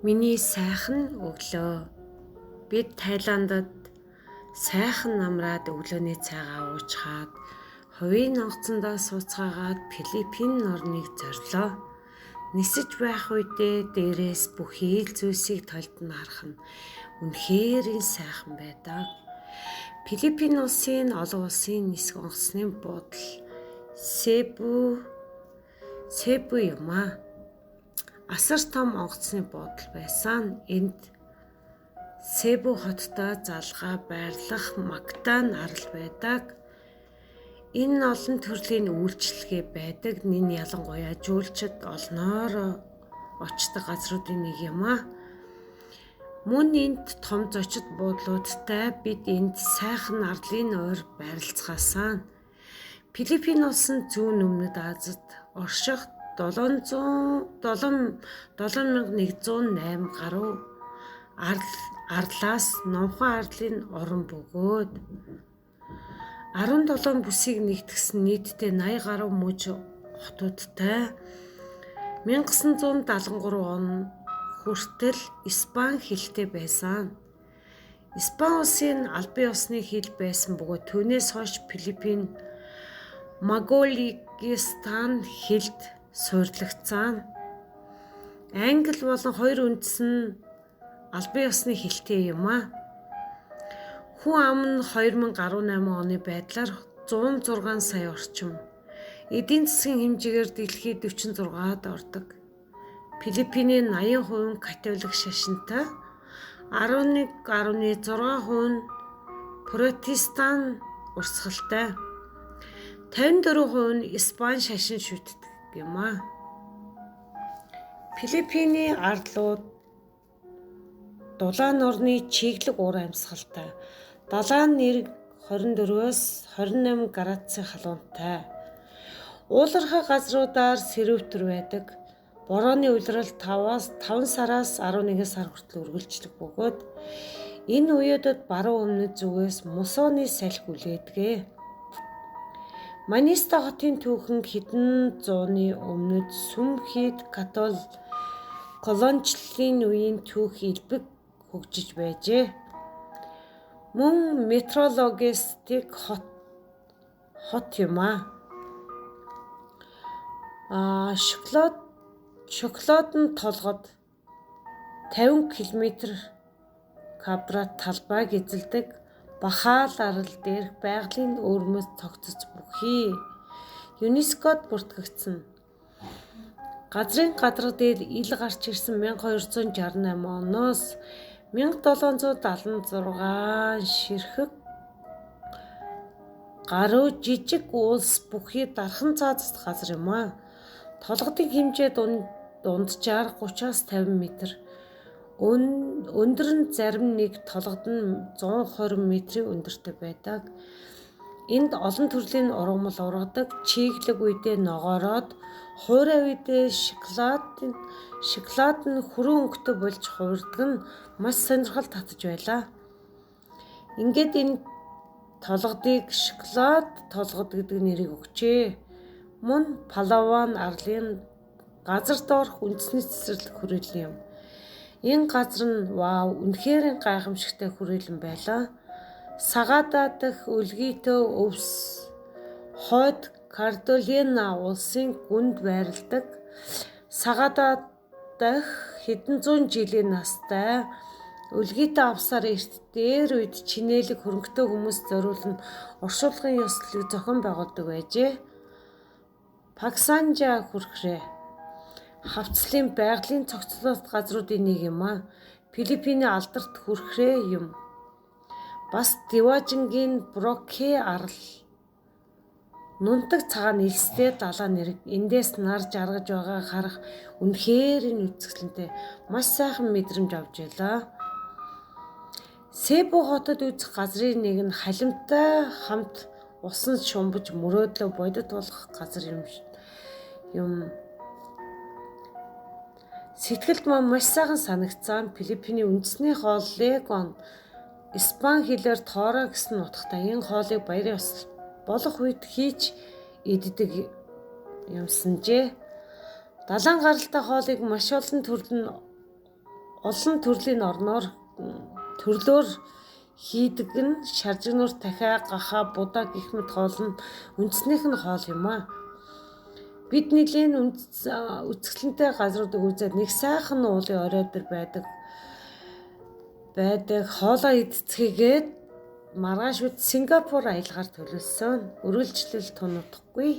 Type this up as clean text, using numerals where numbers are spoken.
Миний сайхан өглөө. Бид Таиландд сайхан намраад өглөөний цайгаа уучгаад, хувийн онгоцондоо сууцгаагаад Филиппин орныг зорлоо. Нисэж байх үедээ дээрээс бүхий л зүйлсийг толд нь харах нь үнэхээр сайхан байдаг. Филиппин улсын олон улсын нисэх онгоцны буудал Себу юм аа. Асар том онгоцны буудал байсан. Энд Себу хоттой залгаа байрлах Магтан арал байдаг. Энэ нь олон төрлийн үйлчилгээ байдаг. Энэ ялангуяа жуулчид олноор очдог газруудын нэг юм аа. Мөн энд том зочид буудлуудтай бид энд сайхан арлын ойр байрлацгаасан. Филиппин улсын зүүн өмнөд Азид орших 7,108 гаруй арлаас номхон арлын орон бөгөөд 17 бүсийг нэгтгсэн нийтдээ 80 гаруй мужи хотуудтай 1973 он хүртэл Испани хэлтэй байсан. Испани улсын албан ёсны хэл байсан бөгөөд түүнээс хойш Филиппин Маголикистан хэлд суйрлагдсан. Англи болон хоёр үндэс нь албан ёсны хэлтэй юм аа. Хүн ам нь 2018 оны байдлаар 106 сая орчим. Эдийн засгийн хэмжээгээр дэлхийд 46-ад ордог. Филиппиний 80% католик шашинтай, 11.6% протестан урсгалтай, 54% нь Испани шашин шүтдэг юм аа. Филиппиний арлууд дулаан орны чиглэг уур амьсгалтай. Далайн нэрэг 24-өөс 28 градусын халуунтай. Уулархаг газруудаар сэрүүтэр байдаг. Борооны улирал 5 сараас 11 сар хүртэл үргэлжлэх бөгөөд энэ үеүүдэд баруун өмнөд зүгээс мусооны салхи үлээдэг. Маниста хотын түүхэн хэдэн зууны өмнөд сүм хийд колоничлалын үеийн түүх элбэг хөгжиж байжээ. Мөн метрологистик хот юм аа. Шоколадын толгод 50 км квадрат талбайг эзэлдэг. Бахаал арал дээрх байгалийн өвөрмөц тогтцож бүхий ЮНЕСКОд бүртгэгдсэн. Газрын гадар дээр ил гарч ирсэн 1268 оноос 1776 ширхэг гаруй жижиг улс бүхий дархан цаазат газар юм аа. Толгодын хэмжээ дунджаар 30-аас 50 м. Өндөр нь зарим нэг толгод нь 120 м-ийн өндөртэй байдаг. Энд олон төрлийн ургамал ургадаг. Чиглэг үедээ ногоороод, хуурай үедээ шоколад нь хүрэн өнгөтэй болж хуурдаг нь маш сонирхол татаж байлаа. Ингээд энэ толгодыг шоколад толгод гэдэг нэрийг өгчээ. Мөн Палаван арлын газар доорх үндэсний цэцэрлэг хүрээлэн юм. Энэ газар нь үнэхээр гайхамшигтай хүрээлэн байлаа. Сагада дахь өлгийтэй өвс хойд Кардолина улсын гүнд байрладаг. Сагада дахь хэдэн зуун жилийн настай өлгийтэй авсаар эрт дээр үед чинээлэг хөрөнгөтэй хүмүүс зориулан оршуулгын ёслолыг зохион байгуулдаг байжээ. Паксанжа хүрхрээ хавцлын байгалийн цогцлолт газруудын нэг юм аа. Филиппиний алдарт хүрхрээ юм. Бас Диважингийн Брокке арал. Нунтаг цагаан элстэй далайн нэрэг. Эндээс нар жаргаж байгааг харах үнэхээр үзэсгэлэнтэй. Маш сайхан мэдрэмж авч байлаа. Себу хотод үзэх газрын нэг нь халимтай хамт усан шумбаж мөрөөдлөө бодит болох газар юм. Сэтгэлд маш сайхан санагдсан. Филиппиний үндэсний хоол легон Испани хэлээр тоороо гэсэн утгатай. Энэ хоолыг баярын ёслол болох үед хийж иддэг юмсанжээ. Далайн гаралтай хоолыг маш олон төрөл нь олон төрлийн орноор төрлөөр хийдэг нь шаржигнуур, дахиа, гахаа, будаа гэх мэт хоол нь үндснийх нь хоол юм аа. Бид нэлийн үцгэлэнтэй газруудыг үзээд нэг сайхан уулын орой дээр байдаг хоолоо идцгээгээд маргааш үз Сингапур аялгаар төлөвлөсөн. Үргэлжлэл тунуудахгүй.